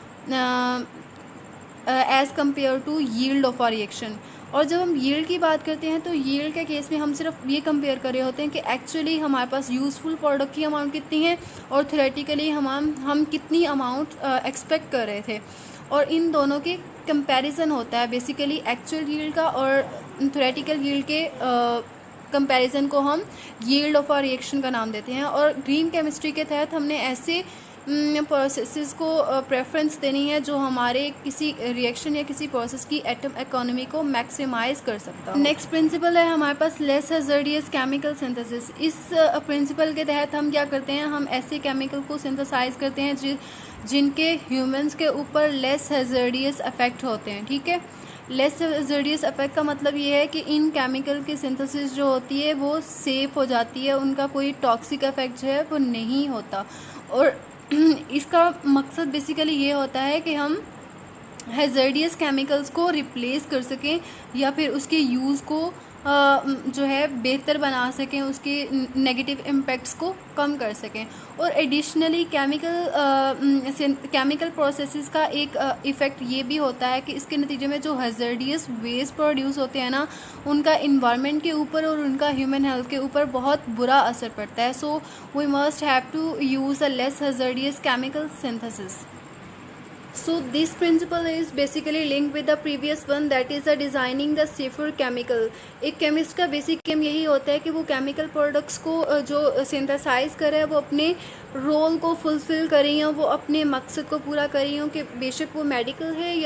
as compare to yield of a reaction. और जब हम यील्ड की बात करते हैं तो यील्ड के केस में हम सिर्फ ये कंपेयर कर रहे होते हैं कि एक्चुअली हमारे पास यूज़फुल प्रोडक्ट की अमाउंट कितनी है और थ्योरेटिकली हम कितनी अमाउंट एक्सपेक्ट कर रहे थे, और इन दोनों के कंपैरिजन होता है बेसिकली एक्चुअल यील्ड का और थ्योरेटिकल यील्ड के कंपैरिजन को हम यील्ड ऑफ आ रिएक्शन का नाम देते हैं। और ग्रीन केमिस्ट्री के तहत हमने ऐसे प्रोसेसेस को प्रेफरेंस देनी है जो हमारे किसी रिएक्शन या किसी प्रोसेस की एटम इकोनॉमी को मैक्सिमाइज कर सकता है। नेक्स्ट प्रिंसिपल है हमारे पास लेस हैज़र्डियस केमिकल सिंथेसिस। इस प्रिंसिपल के तहत हम क्या करते हैं, हम ऐसे केमिकल को सिंथेसाइज करते हैं जिनके ह्यूमंस के ऊपर लेस हैज़र्डियस इफेक्ट होते हैं, ठीक है। लेस हैज़र्डियस इफेक्ट का मतलब ये है कि इन केमिकल की सिंथेसिस जो होती है वो सेफ़ हो जाती है, उनका कोई टॉक्सिक इफेक्ट जो है वो नहीं होता। और इसका मकसद बेसिकली ये होता है कि हम हैज़ार्डियस केमिकल्स को रिप्लेस कर सकें या फिर उसके यूज़ को जो है बेहतर बना सकें, उसके नेगेटिव इम्पैक्ट्स को कम कर सकें। और एडिशनली केमिकल प्रोसेसेस का एक इफ़ेक्ट ये भी होता है कि इसके नतीजे में जो हैज़ार्डियस वेस्ट प्रोड्यूस होते हैं ना, उनका इन्वायरमेंट के ऊपर और उनका ह्यूमन हेल्थ के ऊपर बहुत बुरा असर पड़ता है। So we must have to use a less hazardous chemical synthesis. So this principle is basically linked with the previous one, that is designing the safer chemical। एक केमिस्ट का बेसिक एम यही होता है कि वो केमिकल प्रोडक्ट्स को जो synthesise करे वो अपने रोल को फुलफिल करें, वो अपने मकसद को पूरा करें, कि बेशक वो मेडिकल है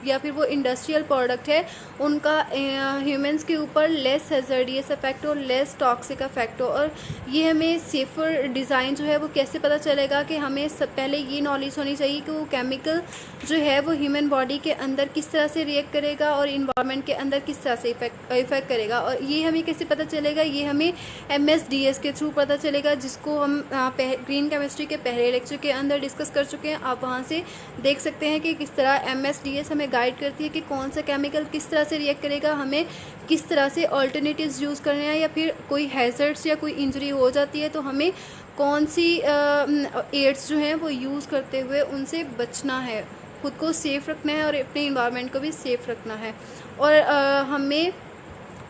या फिर वो इंडस्ट्रियल प्रोडक्ट है, उनका ह्यूमंस के ऊपर लेस हैज़ार्डियस इफेक्ट और लेस टॉक्सिक इफेक्ट हो। और ये हमें सेफ़र डिज़ाइन जो है वो कैसे पता चलेगा कि हमें सब पहले ये नॉलेज होनी चाहिए कि वो केमिकल जो है वो ह्यूमन बॉडी के अंदर किस तरह से रिएक्ट करेगा और इन्वायरमेंट के अंदर किस तरह से इफेक्ट करेगा। और ये हमें कैसे पता चलेगा, ये हमें MSDS के थ्रू पता चलेगा, जिसको हम ग्रीन केमिस्ट्री के पहले लेक्चर के अंदर डिस्कस कर चुके हैं। आप वहाँ से देख सकते हैं कि किस तरह MSDS हमें गाइड करती है कि कौन सा केमिकल किस तरह से रिएक्ट करेगा, हमें किस तरह से ऑल्टरनेटिव्स यूज़ करने हैं, या फिर कोई हैज़र्ड्स या कोई इंजरी हो जाती है तो हमें कौन सी एड्स जो हैं वो यूज़ करते हुए उनसे बचना है, खुद को सेफ़ रखना है और अपने इन्वायरमेंट को भी सेफ़ रखना है। और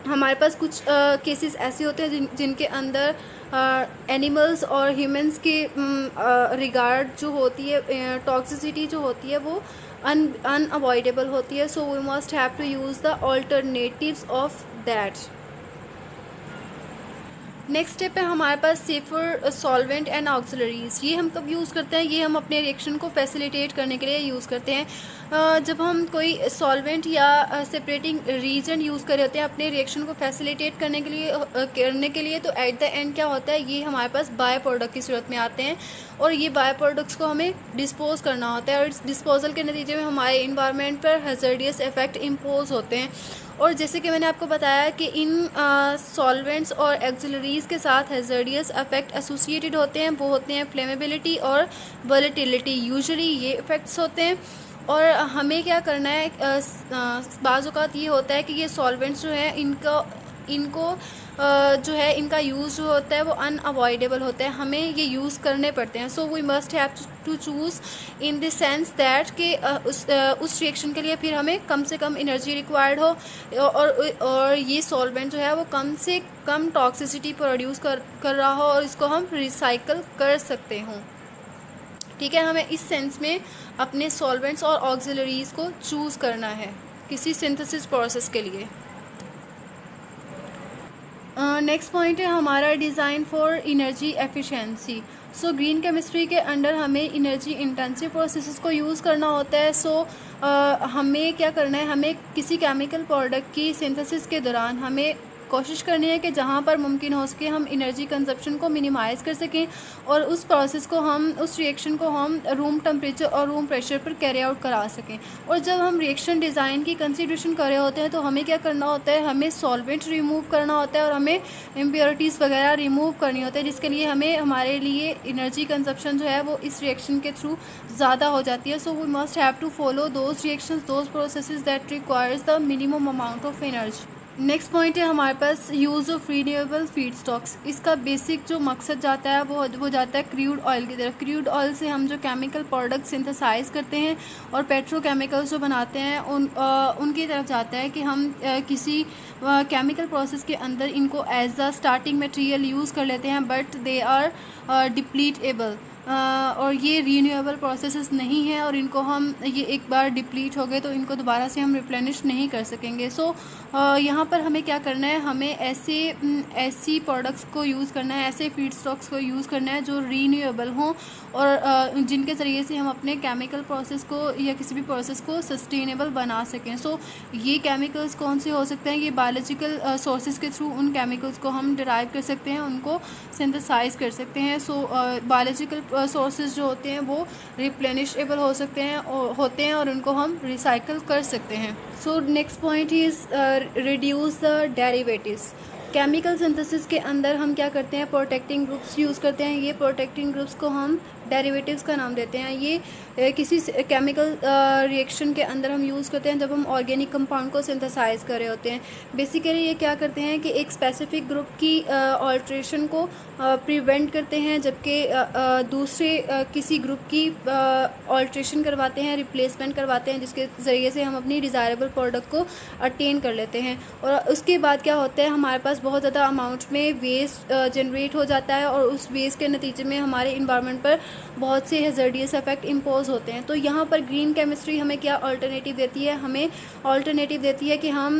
हमारे पास कुछ केसेस ऐसे होते हैं जिनके अंदर एनिमल्स और ह्यूमंस के रिगार्ड जो होती है, टॉक्सिसिटी जो होती है वो अनअवॉइडेबल होती है। So we must have to use the alternatives of that. Next step है हमारे पास सेफर सॉल्वेंट एंड ऑक्सिलरीज। ये हम कब यूज़ करते हैं, ये हम अपने रिएक्शन को फैसिलिटेट करने के लिए यूज़ करते हैं। जब हम कोई सॉल्वेंट या सेपरेटिंग रीजन यूज़ कर रहे होते हैं अपने रिएक्शन को फैसिलिटेट करने के लिए तो एट द एंड क्या होता है, ये हमारे पास बाय प्रोडक्ट की सूरत में आते हैं और ये बाय प्रोडक्ट्स को हमें डिस्पोज करना होता है और इस डिस्पोजल के नतीजे में हमारे इन्वायरमेंट पर हैज़ार्डियस इफेक्ट इम्पोज होते हैं। और जैसे कि मैंने आपको बताया कि इन सॉल्वेंट्स और ऑक्सिलरीज के साथ हैज़ार्डियस इफेक्ट एसोसिएटेड होते हैं, वो होते हैं फ्लेमेबिलिटी और वोलेटिलिटी। यूजुअली ये इफ़ेक्ट्स होते हैं और हमें क्या करना है, बाज़ औक़ात ये होता है कि ये सॉल्वेंट्स जो है इनको जो है इनका यूज़ जो होता है वो अनअवॉइडेबल होता है, हमें ये यूज़ करने पड़ते हैं। So we must have to choose in the sense that कि उस रिएक्शन के लिए फिर हमें कम से कम एनर्जी रिक्वायर्ड हो और ये सॉल्वेंट जो है वो कम से कम टॉक्सिसिटी प्रोड्यूस कर रहा हो और इसको हम रिसाइकल कर सकते हों। ठीक है, हमें इस सेंस में अपने सॉल्वेंट्स और ऑक्सिलरीज को चूज़ करना है किसी सिंथेसिस प्रोसेस के लिए। नेक्स्ट पॉइंट है हमारा design for energy efficiency. So green chemistry के अंडर हमें एनर्जी इंटेंसिव प्रोसेसेस को यूज़ करना होता है। सो हमें क्या करना है, हमें किसी केमिकल प्रोडक्ट की सिंथेसिस के दौरान हमें कोशिश करनी है कि जहाँ पर मुमकिन हो सके हम एनर्जी कंजप्शन को मिनिमाइज़ कर सकें और उस प्रोसेस को उस रिएक्शन को हम रूम टेम्परेचर और रूम प्रेशर पर कैरी आउट करा सकें। और जब हम रिएक्शन डिज़ाइन की कंसिडरेशन कर रहे होते हैं तो हमें क्या करना होता है, हमें सॉल्वेंट रिमूव करना होता है और हमें इम्प्योरिटीज़ वगैरह रिमूव करनी होती है, जिसके लिए हमारे लिए एनर्जी कंजप्शन जो है वो इस रिएक्शन के थ्रू ज़्यादा हो जाती है। So we must have to follow those reactions, those processes that requires the minimum amount of energy. Next point है हमारे पास use of renewable feedstocks. इसका बेसिक जो मकसद जाता है वो जाता है क्रूड ऑयल की तरफ। क्रूड ऑयल से हम जो केमिकल प्रोडक्ट सिंथेसाइज करते हैं और पेट्रोकेमिकल्स जो बनाते हैं उनकी तरफ जाता है कि हम किसी केमिकल प्रोसेस के अंदर इनको as the starting material use कर लेते हैं, बट दे आर डिप्लीटेबल और ये रीन्यूएबल प्रोसेसेस नहीं है और इनको हम ये एक बार डिप्लीट हो गए तो इनको दोबारा से हम रिप्लेनिश नहीं कर सकेंगे। सो यहाँ पर हमें क्या करना है, हमें ऐसी प्रोडक्ट्स को यूज़ करना है, ऐसे फीड स्टॉक्स को यूज़ करना है जो रीन्यूएबल हों और जिनके ज़रिए से हम अपने केमिकल प्रोसेस को या किसी भी प्रोसेस को सस्टेनेबल बना सकें। सो ये केमिकल्स कौन से हो सकते हैं, ये बायोलॉजिकल सोर्सेज के थ्रू उन केमिकल्स को हम डिराइव कर सकते हैं, उनको सिंथेसाइज कर सकते हैं। सो बायोलॉजिकल सोर्सेज जो होते हैं वो रिप्लेनिशेबल होते हैं और उनको हम रिसाइकल कर सकते हैं। सो next point is reduce the derivatives. Chemical synthesis के अंदर हम क्या करते हैं, प्रोटेक्टिंग ग्रुप्स यूज़ करते हैं। ये प्रोटेक्टिंग ग्रुप्स को हम डेरिवेटिव्स का नाम देते हैं। ये किसी केमिकल रिएक्शन के अंदर हम यूज़ करते हैं जब हम ऑर्गेनिक कंपाउंड को सिंथेसाइज कर रहे होते हैं। बेसिकली ये क्या करते हैं कि एक स्पेसिफिक ग्रुप की ऑल्ट्रेशन को प्रिवेंट करते हैं, जबकि दूसरे किसी ग्रुप की ऑल्ट्रेशन करवाते हैं, रिप्लेसमेंट करवाते हैं, जिसके ज़रिए से हम अपनी डिज़ायरेबल प्रोडक्ट को अटेन कर लेते हैं। और उसके बाद क्या होता है, हमारे पास बहुत ज़्यादा अमाउंट में वेस्ट जनरेट हो जाता है और उस वेस्ट के नतीजे में हमारे इन्वायरमेंट पर बहुत से हैज़ार्डियस इफेक्ट इम्पोज होते हैं। तो यहाँ पर ग्रीन केमिस्ट्री हमें क्या अल्टरनेटिव देती है? हमें अल्टरनेटिव देती है कि हम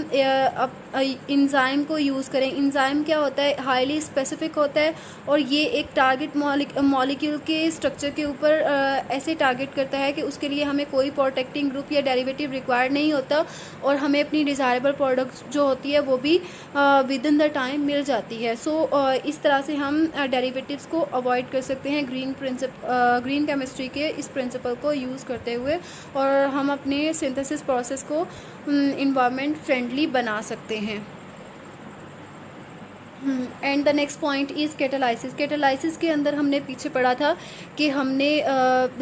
इंजाइम को यूज़ करें। इंजाइम क्या होता है? हाईली स्पेसिफिक होता है और ये एक टारगेट मॉलिक्यूल के स्ट्रक्चर के ऊपर ऐसे टारगेट करता है कि उसके लिए हमें कोई प्रोटेक्टिंग ग्रुप या डेरिवेटिव रिक्वायर्ड नहीं होता और हमें अपनी डिज़ायरेबल प्रोडक्ट जो होती है वो भी विद इन द टाइम मिल जाती है। सो इस तरह से हम डेरिवेटिव्स को अवॉइड कर सकते हैं ग्रीन केमिस्ट्री के इस प्रिंसिपल को यूज़ करते हुए, और हम अपने सिंथेसिस प्रोसेस को इन्वायरमेंट फ्रेंडली बना सकते हैं। And the next point is catalysis. Catalysis के अंदर हमने पीछे पढ़ा था कि हमने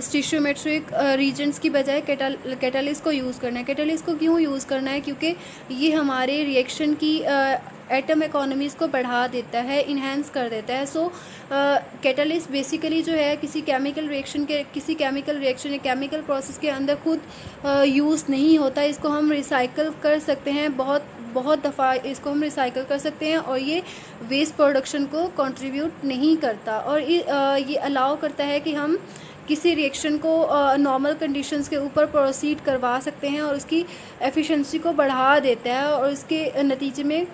स्टीशियोमेट्रिक रीजेंट्स की बजाय कैटालिस को यूज़ करना है। कैटालिस को क्यों यूज़ करना है? क्योंकि ये हमारे रिएक्शन की एटम इकोनॉमीज़ को बढ़ा देता है, इन्हेंस कर देता है। सो कैटालिस्ट बेसिकली जो है किसी केमिकल रिएक्शन या केमिकल प्रोसेस के अंदर खुद यूज़ नहीं होता। इसको हम रिसाइकल कर सकते हैं, बहुत दफ़ा इसको हम रिसाइकल कर सकते हैं और ये वेस्ट प्रोडक्शन को कंट्रीब्यूट नहीं करता, और ये अलाउ करता है कि हम किसी रिएक्शन को नॉर्मल कंडीशंस के ऊपर प्रोसीड करवा सकते हैं और उसकी एफिशिएंसी को बढ़ा देता है, और इसके नतीजे में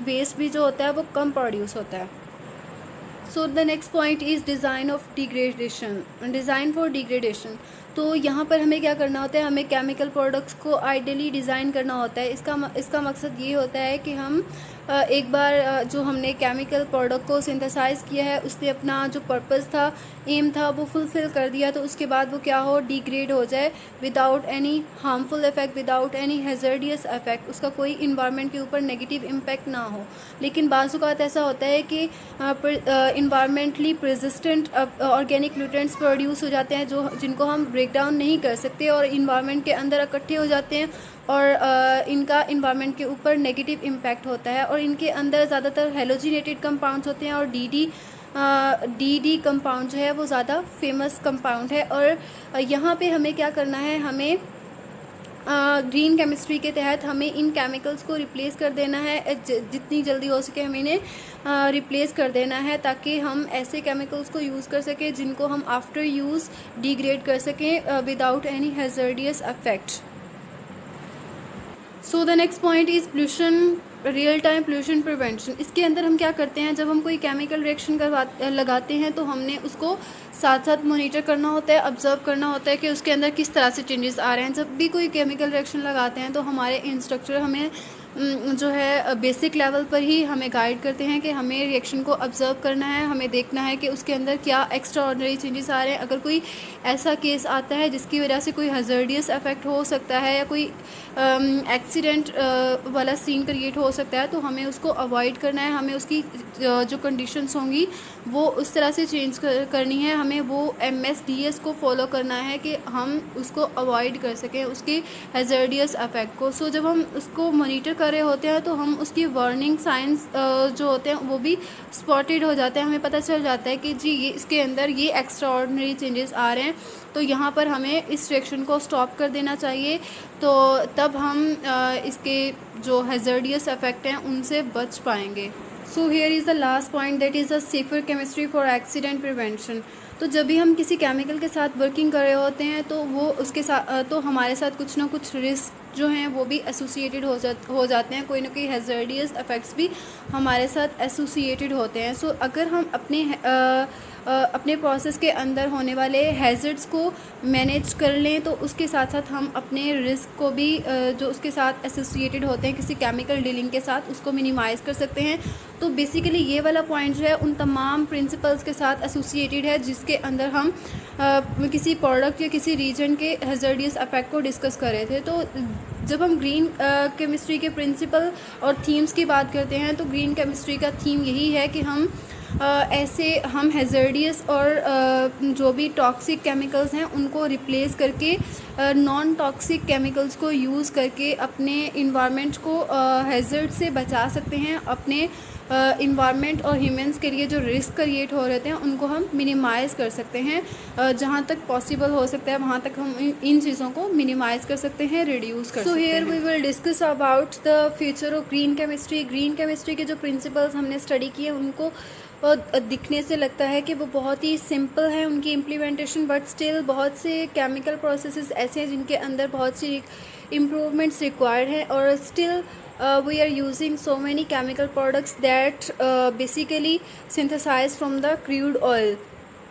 वेस्ट भी जो होता है वो कम प्रोड्यूस होता है। So the next point is design for degradation. तो यहाँ पर हमें क्या करना होता है? हमें केमिकल प्रोडक्ट्स को आइडियली डिज़ाइन करना होता है। इसका मकसद ये होता है कि हम एक बार जो हमने केमिकल प्रोडक्ट को सिंथेसाइज किया है उसने अपना जो पर्पस था, एम था, वो फुलफ़िल कर दिया, तो उसके बाद वो क्या हो, डिग्रेड हो जाए without any harmful effect, without any hazardous effect, उसका कोई इन्वायरमेंट के ऊपर नेगेटिव इम्पैक्ट ना हो। लेकिन बाज़ औक़ात ऐसा होता है कि environmentally resistant organic nutrients produce हो जाते हैं जिनको हम ब्रेक डाउन नहीं कर सकते और इन्वायरमेंट के अंदर इकट्ठे हो जाते हैं, और इनका इन्वायरमेंट के ऊपर नेगेटिव इम्पैक्ट होता है, और इनके अंदर ज़्यादातर हेलोजिनेटेड कंपाउंड्स होते हैं, और डी कंपाउंड जो है वो ज़्यादा फेमस कंपाउंड है। और यहाँ पे हमें क्या करना है? हमें ग्रीन केमिस्ट्री के तहत हमें इन केमिकल्स को रिप्लेस कर देना है, जितनी जल्दी हो सके हमें इन्हें रिप्लेस कर देना है, ताकि हम ऐसे केमिकल्स को यूज़ कर सकें जिनको हम आफ्टर यूज़ डिग्रेड कर सकें without any hazardous effect. So the next point is pollution, real time pollution prevention. इसके अंदर हम क्या करते हैं? जब हम कोई केमिकल रिएक्शन लगाते हैं तो हमने उसको साथ साथ मॉनिटर करना होता है, ऑब्जर्व करना होता है कि उसके अंदर किस तरह से चेंजेस आ रहे हैं। जब भी कोई केमिकल रिएक्शन लगाते हैं तो हमारे इंस्ट्रक्टर हमें जो है बेसिक लेवल पर ही हमें गाइड करते हैं कि हमें रिएक्शन को ऑब्जर्व करना है, हमें देखना है कि उसके अंदर क्या एक्स्ट्रा ऑर्डिनरी चेंजेस आ रहे हैं। अगर कोई ऐसा केस आता है जिसकी वजह से कोई हैज़ार्डियस इफेक्ट हो सकता है या कोई एक्सीडेंट वाला सीन क्रिएट हो सकता है, तो हमें उसको अवॉइड करना है। हमें उसकी जो कंडीशंस होंगी वो उस तरह से चेंज करनी है, हमें वो MSDS को फॉलो करना है कि हम उसको अवॉइड कर सकें, उसके हैज़ार्डियस इफेक्ट को। सो जब हम उसको मॉनिटर कर रहे होते हैं तो हम उसकी वार्निंग साइंस जो होते हैं वो भी स्पॉटेड हो जाते हैं, हमें पता चल जाता है कि जी ये इसके अंदर ये एक्स्ट्रा ऑर्डिनरी चेंजेस आ रहे हैं, तो यहाँ पर हमें इस रिएक्शन को स्टॉप कर देना चाहिए। तो तब हम इसके जो हैज़ार्डियस इफेक्ट हैं उनसे बच पाएंगे। So here is the last point, that is a safer chemistry for accident prevention. तो जब भी हम किसी केमिकल के साथ वर्किंग कर रहे होते हैं तो वो उसके साथ तो हमारे साथ कुछ ना कुछ रिस्क जो हैं वो भी एसोसिएटेड हो जाते हैं, कोई ना कोई हैज़ार्डियस इफेक्ट्स भी हमारे साथ एसोसिएटेड होते हैं। सो अगर हम अपने प्रोसेस के अंदर होने वाले हैज़र्ड्स को मैनेज कर लें तो उसके साथ साथ हम अपने रिस्क को भी जो उसके साथ एसोसिएटेड होते हैं किसी केमिकल डीलिंग के साथ, उसको मिनिमाइज़ कर सकते हैं। तो बेसिकली ये वाला पॉइंट जो है उन तमाम प्रिंसिपल्स के साथ एसोसिएटेड है जिसके अंदर हम किसी प्रोडक्ट या किसी रीजन के हैज़ार्डियस इफेक्ट को डिस्कस कर रहे थे। तो जब हम ग्रीन केमिस्ट्री के प्रिंसिपल और थीम्स की बात करते हैं तो ग्रीन केमिस्ट्री का थीम यही है कि हम ऐसे हम हैज़र्डियस और जो भी टॉक्सिक केमिकल्स हैं उनको रिप्लेस करके नॉन टॉक्सिक केमिकल्स को यूज़ करके अपने इन्वायरमेंट को हैज़र्ड से बचा सकते हैं। अपने इन्वायरमेंट और ह्यूमंस के लिए जो रिस्क क्रिएट हो रहे हैं उनको हम मिनिमाइज़ कर सकते हैं। जहाँ तक पॉसिबल हो सकता है वहाँ तक हम इन चीज़ों को मिनिमाइज़ कर सकते हैं, रिड्यूस कर सकते हैं। So here we will discuss about the future of green chemistry. Green chemistry के जो प्रिंसिपल्स हमने स्टडी किए उनको दिखने से लगता है कि वो बहुत ही सिंपल है उनकी इम्प्लीमेंटेशन, बट स्टिल बहुत से केमिकल प्रोसेसेस ऐसे हैं जिनके अंदर बहुत सी इम्प्रूवमेंट्स रिक्वायर्ड हैं और still we are using so many chemical products that basically synthesized from the crude oil।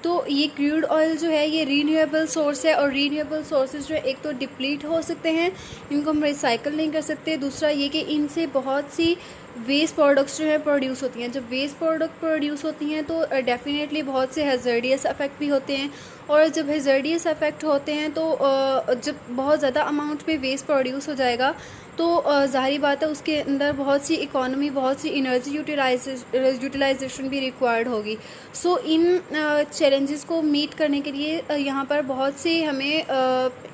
तो ये क्रूड ऑयल जो है ये रीन्यूएबल सोर्स है और रीन्यूएबल सोर्सेज जो है एक तो डिप्लीट हो सकते हैं, इनको हम रिसाइकल नहीं कर सकते। दूसरा ये कि इनसे बहुत सी वेस्ट प्रोडक्ट्स जो है प्रोड्यूस होती हैं। जब वेस्ट प्रोडक्ट प्रोड्यूस होती हैं तो डेफिनेटली बहुत से हैज़र्डियस इफेक्ट भी होते हैं और जब हैज़र्डियस इफेक्ट होते हैं तो जब बहुत ज़्यादा अमाउंट में वेस्ट प्रोड्यूस हो जाएगा तो ज़ाहिर बात है उसके अंदर बहुत सी इकोनॉमी, बहुत सी एनर्जी यूटिलाइजेशन भी रिक्वायर्ड होगी। सो इन चैलेंजेस को मीट करने के लिए यहाँ पर बहुत से हमें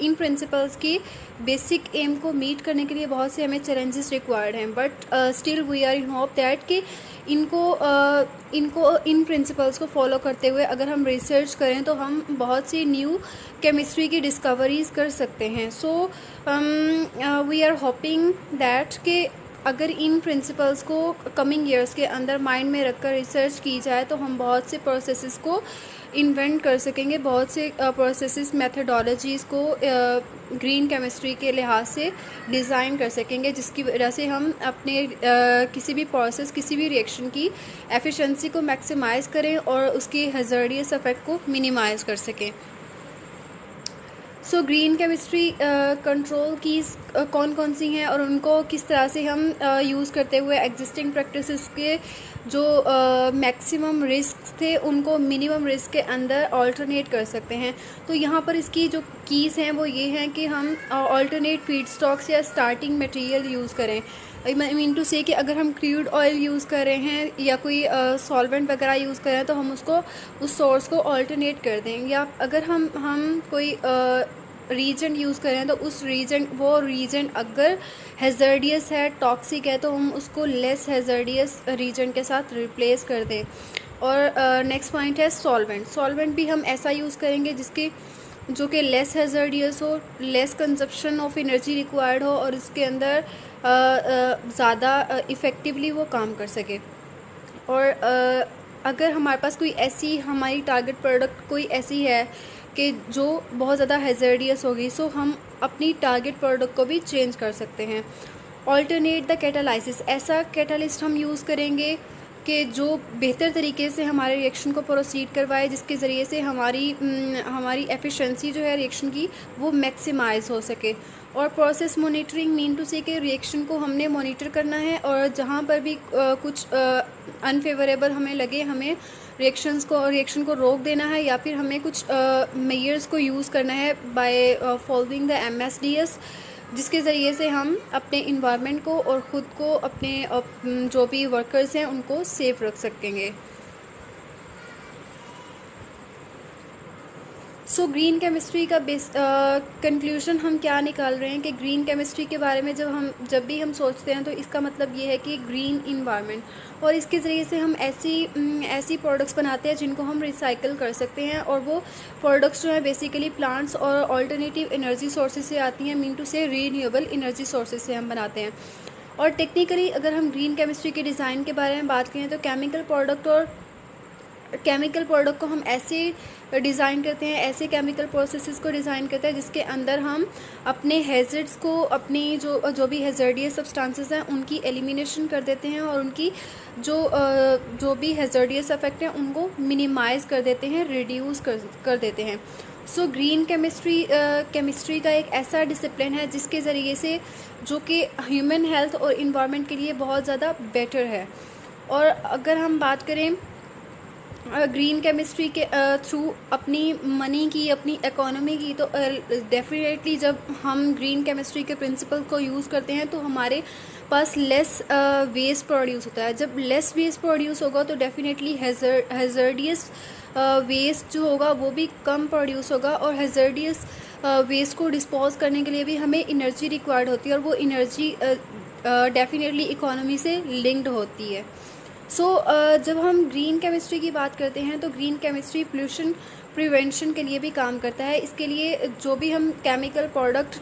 इन प्रिंसिपल्स की बेसिक एम को मीट करने के लिए बहुत से हमें चैलेंजेस रिक्वायर्ड हैं, but still we are in hope that कि इनको इन प्रिंसिपल्स को फॉलो करते हुए अगर हम रिसर्च करें तो हम बहुत सी न्यू केमिस्ट्री की डिस्कवरीज कर सकते हैं। So we are hoping that कि अगर इन प्रिंसिपल्स को कमिंग ईयर्स के अंदर माइंड में रखकर रिसर्च की जाए तो हम बहुत से प्रोसेसेस को इन्वेंट कर सकेंगे, बहुत से प्रोसेसेस मेथडोलॉजीज़ को ग्रीन केमिस्ट्री के लिहाज से डिज़ाइन कर सकेंगे, जिसकी वजह से हम अपने किसी भी प्रोसेस, किसी भी रिएक्शन की एफिशिएंसी को मैक्सिमाइज़ करें और उसकी हैज़र्डियस इफेक्ट को मिनिमाइज़ कर सकें। So green chemistry control keys कौन कौन सी हैं और उनको किस तरह से हम यूज़ करते हुए एग्जिस्टिंग प्रैक्टिसेस के जो मैक्सिमम रिस्क थे उनको मिनिमम रिस्क के अंदर अल्टरनेट कर सकते हैं। तो यहाँ पर इसकी जो कीज़ हैं वो ये हैं कि हम अल्टरनेट फीड स्टॉक्स या स्टार्टिंग मटेरियल यूज़ करें। आई मीन टू से कि अगर हम क्रूड ऑयल यूज़ कर रहे हैं या कोई सॉल्वेंट वगैरह यूज़ कर रहे हैं तो हम उसको उस सोर्स को अल्टरनेट कर दें, या अगर हम कोई रीजेंट यूज़ करें तो उस वो रीजेंट अगर हैज़र्डियस है, टॉक्सिक है, तो हम उसको लेस हैज़र्डियस रीजेंट के साथ रिप्लेस कर दें। और नेक्स्ट पॉइंट है सॉल्वेंट भी हम ऐसा यूज़ करेंगे जो कि लेस हैज़र्डियस हो, less consumption of energy required हो और इसके अंदर ज़्यादा इफ़ेक्टिवली वो काम कर सके। और अगर हमारे पास कोई ऐसी हमारी टारगेट प्रोडक्ट कोई ऐसी है कि जो बहुत ज़्यादा हैज़र्डियस होगी, सो हम अपनी टारगेट प्रोडक्ट को भी चेंज कर सकते हैं। ऑल्टरनेट द कैटालाइसिस, ऐसा कैटालिस्ट हम यूज़ करेंगे कि जो बेहतर तरीके से हमारे रिएक्शन को प्रोसीड करवाए, जिसके ज़रिए से हमारी एफिशिएंसी जो है रिएक्शन की वो मैक्सिमाइज़ हो सके। और प्रोसेस मॉनिटरिंग मीन टू से कि रिएक्शन को हमने मॉनिटर करना है और जहाँ पर भी कुछ अनफेवरेबल हमें लगे हमें रिएक्शन को रोक देना है या फिर हमें कुछ मेजर्स को यूज़ करना है बाय फॉलोइंग द MSDS, जिसके ज़रिए से हम अपने इन्वायरमेंट को और ख़ुद को, अपने जो भी वर्कर्स हैं उनको सेफ रख सकेंगे। सो ग्रीन केमिस्ट्री का कंक्लूजन हम क्या निकाल रहे हैं कि ग्रीन केमिस्ट्री के बारे में जब भी हम सोचते हैं तो इसका मतलब ये है कि ग्रीन इन्वायरमेंट, और इसके ज़रिए से हम ऐसी प्रोडक्ट्स बनाते हैं जिनको हम रिसाइकल कर सकते हैं और वो प्रोडक्ट्स जो है बेसिकली प्लांट्स और ऑल्टरनेटिव एनर्जी सोर्सेज से आती हैं, मीन टू से रीन्यूएबल एनर्जी सोर्सेज से हम बनाते हैं। और टेक्निकली अगर हम ग्रीन केमिस्ट्री के डिज़ाइन के बारे में बात करें तो केमिकल प्रोडक्ट को हम ऐसे डिज़ाइन करते हैं, ऐसे केमिकल प्रोसेसेस को डिज़ाइन करते हैं जिसके अंदर हम अपने हैज़र्ड्स को, अपनी जो भी हैज़र्डियस सब्सटेंसेस हैं उनकी एलिमिनेशन कर देते हैं और उनकी जो भी हैज़र्डियस इफेक्ट हैं उनको मिनिमाइज़ कर देते हैं, रिड्यूस कर देते हैं। सो ग्रीन केमिस्ट्री का एक ऐसा डिसिप्लिन है जिसके ज़रिए से जो कि ह्यूमन हेल्थ और इन्वायरमेंट के लिए बहुत ज़्यादा बेटर है। और अगर हम बात करें ग्रीन केमिस्ट्री के थ्रू अपनी मनी की, अपनी इकोनॉमी की, तो डेफिनेटली जब हम ग्रीन केमिस्ट्री के प्रिंसिपल को यूज़ करते हैं तो हमारे पास लेस वेस्ट प्रोड्यूस होता है। जब लेस वेस्ट प्रोड्यूस होगा तो डेफिनेटली हैज़र्डियस वेस्ट जो होगा वो भी कम प्रोड्यूस होगा, और हैज़र्डियस वेस्ट को डिस्पोज करने के लिए भी हमें एनर्जी रिक्वायर्ड होती है, और वो एनर्जी डेफिनेटली इकोनॉमी से लिंक्ड होती है। जब हम ग्रीन केमिस्ट्री की बात करते हैं तो ग्रीन केमिस्ट्री पोल्यूशन प्रिवेंशन के लिए भी काम करता है। इसके लिए जो भी हम केमिकल प्रोडक्ट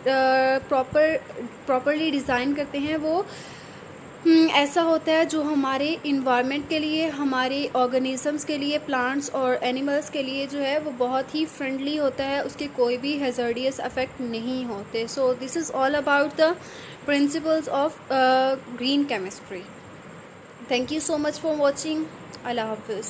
प्रॉपरली डिज़ाइन करते हैं वो ऐसा होता है जो हमारे इन्वायरमेंट के लिए, हमारे ऑर्गेनिजम्स के लिए, प्लांट्स और एनिमल्स के लिए जो है वो बहुत ही फ्रेंडली होता है, उसके कोई भी हैज़र्डियस इफेक्ट नहीं होते। सो this is all about the principles of green chemistry. Thank you so much for watching. Allah Hafiz.